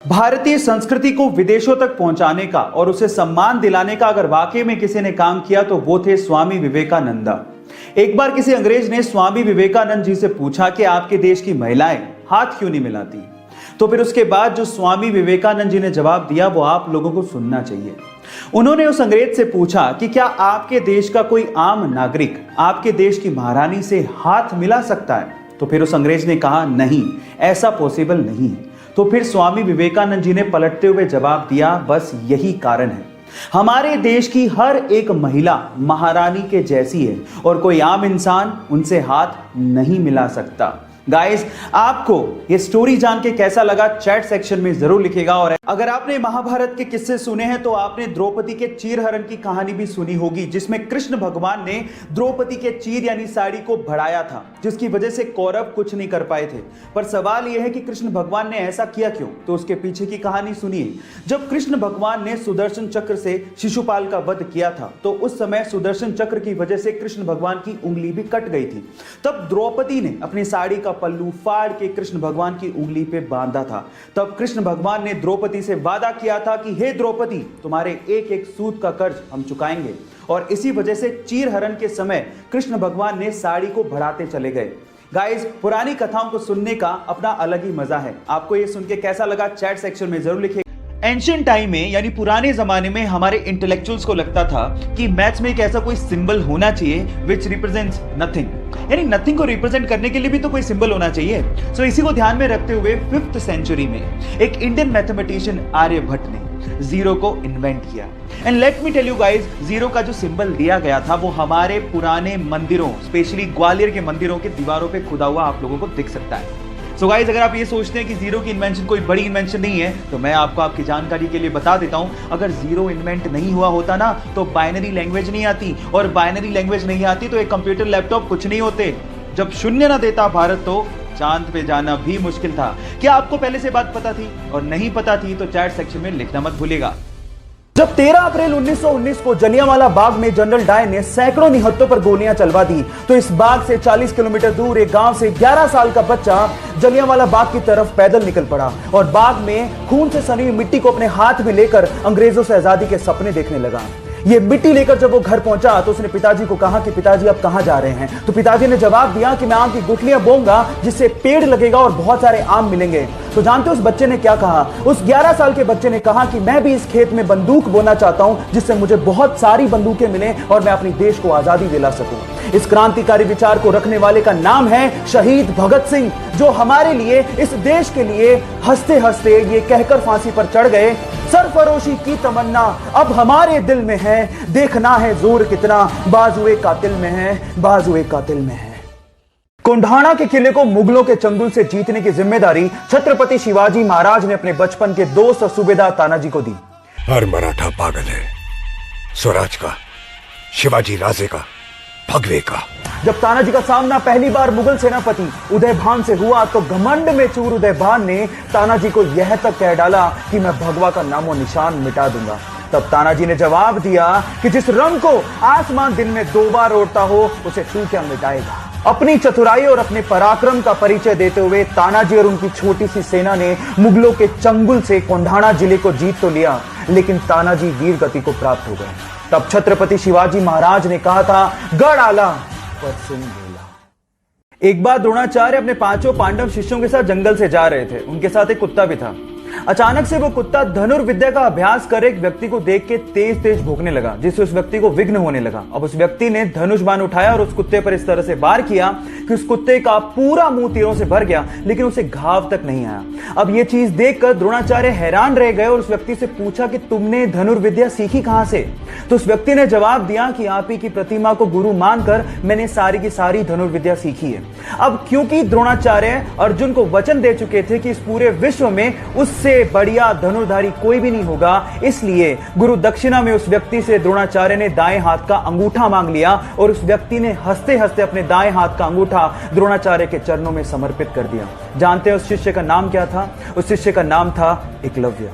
भारतीय संस्कृति को विदेशों तक पहुंचाने का और उसे सम्मान दिलाने का अगर वाकई में किसी ने काम किया तो वो थे स्वामी विवेकानंद। एक बार किसी अंग्रेज ने स्वामी विवेकानंद जी से पूछा कि आपके देश की महिलाएं हाथ क्यों नहीं मिलाती। तो फिर उसके बाद जो स्वामी विवेकानंद जी ने जवाब दिया वो आप लोगों को सुनना चाहिए। उन्होंने उस अंग्रेज से पूछा कि क्या आपके देश का कोई आम नागरिक आपके देश की महारानी से हाथ मिला सकता है। तो फिर उस अंग्रेज ने कहा नहीं, ऐसा पॉसिबल नहीं है। तो फिर स्वामी विवेकानंद जी ने पलटते हुए जवाब दिया, बस यही कारण है, हमारे देश की हर एक महिला महारानी के जैसी है और कोई आम इंसान उनसे हाथ नहीं मिला सकता। गाइस, आपको ये स्टोरी जान के कैसा लगा चैट सेक्शन में जरूर लिखेगा। और अगर आपने महाभारत के किस्से सुने हैं तो आपने द्रौपदी के चीरहरण की कहानी भी सुनी होगी, जिसमें कृष्ण भगवान ने द्रौपदी के चीर यानी साड़ी को बढ़ाया था, जिसकी वजह से कौरव कुछ नहीं कर पाए थे। पर सवाल यह है कि कृष्ण भगवान ने ऐसा किया क्यों, तो उसके पीछे की कहानी सुनिए। जब कृष्ण भगवान ने सुदर्शन चक्र से शिशुपाल का वध किया था तो उस समय सुदर्शन चक्र की वजह से कृष्ण भगवान की उंगली भी कट गई थी। तब द्रौपदी ने अपनी साड़ी का पल्लू फाड़ के कृष्ण भगवान की उंगली पे बांधा था। तब कृष्ण भगवान ने द्रौपदी से वादा किया था कि हे द्रौपदी, तुम्हारे एक एक सूत का कर्ज हम चुकाएंगे। और इसी वजह से चीरहरण के समय कृष्ण भगवान ने साड़ी को बढ़ाते चले गए। गाइस, पुरानी कथाओं को सुनने का अपना अलग ही मजा है। आपको ये सुन के कैसा लगा चैट सेक्शन में जरूर लिखिए। एंशिएंट टाइम में यानी पुराने जमाने में हमारे इंटेलेक्चुअल्स को लगता था कि मैथ्स में एक ऐसा कोई सिंबल होना चाहिए विच रिप्रेजेंट्स नथिंग, यानी नथिंग को रिप्रेजेंट करने के लिए भी तो कोई सिंबल होना चाहिए। सो इसी को ध्यान में रखते हुए 5th सेंचुरी में एक इंडियन मैथमेटिशियन आर्यभट्ट ने जीरो को इन्वेंट किया। And let me tell you guys, zero का जो सिंबल दिया गया था वो हमारे पुराने मंदिरों, स्पेशली ग्वालियर के मंदिरों के दीवारों पे खुदा हुआ आप लोगों को दिख सकता है। सो गाइस, अगर आप ये सोचते हैं कि जीरो की इन्वेंशन कोई बड़ी इन्वेंशन नहीं है तो मैं आपको आपकी जानकारी के लिए बता देता हूं, अगर जीरो इन्वेंट नहीं हुआ होता ना तो बाइनरी लैंग्वेज नहीं आती, और बाइनरी लैंग्वेज नहीं आती तो एक कंप्यूटर लैपटॉप कुछ नहीं होते। जब शून्य ना देता भारत तो चांद पे जाना भी मुश्किल था। क्या आपको पहले से बात पता थी? और नहीं पता थी तो चैट सेक्शन में लिखना मत भूलिएगा। जब 13 अप्रैल 1919 को जलियांवाला बाग में जनरल डायर ने सैकड़ों निहत्तों पर गोलियां चलवा दी तो इस बाग से 40 किलोमीटर दूर एक गांव से 11 साल का बच्चा जलियांवाला बाग की तरफ पैदल निकल पड़ा और बाग में खून से सनी हुई मिट्टी को अपने हाथ में लेकर अंग्रेजों से आजादी के सपने देखने लगा। ये मिट्टी लेकर जब वो घर पहुंचा तो उसने पिताजी को कहा कि पिताजी आप कहां जा रहे हैं। तो पिताजी ने जवाब दिया कि मैं आम की गुठलियां बोऊंगा जिससे पेड़ लगेगा और बहुत सारे आम मिलेंगे। तो जानते हो उस बच्चे ने क्या कहा? उस 11 साल के बच्चे ने कहा कि मैं भी इस खेत में बंदूक बोना चाहता हूं जिससे मुझे बहुत सारी बंदूकें मिलें और मैं अपने देश को आजादी दिला सकूं। इस क्रांतिकारी विचार को रखने वाले का नाम है शहीद भगत सिंह, जो हमारे लिए, इस देश के लिए हंसते हंसते ये कहकर फांसी पर चढ़ गए, सरफरोशी की तमन्ना अब हमारे दिल में है, देखना है जोर कितना बाजुए कातिल में है, बाजुए कातिल में है। कोंढाणा के किले को मुगलों के चंगुल से जीतने की जिम्मेदारी छत्रपति शिवाजी महाराज ने अपने बचपन के दोस्त और सूबेदार तानाजी को दी। हर मराठा पागल है स्वराज का, शिवाजी राजे का, भगवे का। जब तानाजी का सामना पहली बार मुगल सेनापति उदयभान से हुआ तो घमंड में चूर उदयभान ने तानाजी को यह तक कह डाला कि मैं भगवा का नामो निशान मिटा दूंगा। तब तानाजी ने जवाब दिया कि जिस रंग को आसमान दिन में 2 बार ओढ़ता हो उसे तू क्या मिटाएगा। अपनी चतुराई और अपने पराक्रम का परिचय देते हुए तानाजी और उनकी छोटी सी सेना ने मुगलों के चंगुल से कोंढाणा जिले को जीत तो लिया, लेकिन तानाजी वीर गति को प्राप्त हो गए। तब छत्रपति शिवाजी महाराज ने कहा था, गढ़ आला पर सिंह बोला। एक बार द्रोणाचार्य अपने 5 पांडव शिष्यों के साथ जंगल से जा रहे थे। उनके साथ एक कुत्ता भी था। अचानक से वो कुत्ता धनुर्विद्या का अभ्यास कर एक व्यक्ति को देख के तेज तेज भौंकने लगा, जिससे उस व्यक्ति को विघ्न होने लगा। अब उस व्यक्ति ने धनुष बाण उठाया और उस कुत्ते पर इस तरह से वार किया कि उस कुत्ते का पूरा मुंह तीरों से भर गया, लेकिन उसे घाव तक नहीं आया। अब ये चीज देखकर द्रोणाचार्य हैरान रह गए और उस व्यक्ति से पूछा कि तुमने धनुर्विद्या सीखी कहां से? तो उस व्यक्ति ने जवाब दिया कि आप ही की प्रतिमा को गुरु मानकर मैंने सारी की सारी धनुर्विद्या सीखी है। अब क्योंकि द्रोणाचार्य अर्जुन को वचन दे चुके थे कि इस पूरे विश्व में उससे बढ़िया धनुर्धारी कोई भी नहीं होगा, इसलिए गुरु दक्षिणा में उस व्यक्ति से द्रोणाचार्य ने दाएं हाथ का अंगूठा मांग लिया और उस व्यक्ति ने हंसते हंसते अपने दाएं हाथ का अंगूठा द्रोणाचार्य के चरणों में समर्पित कर दिया। जानते हैं उस शिष्य का नाम क्या था? उस शिष्य का नाम था एकलव्य।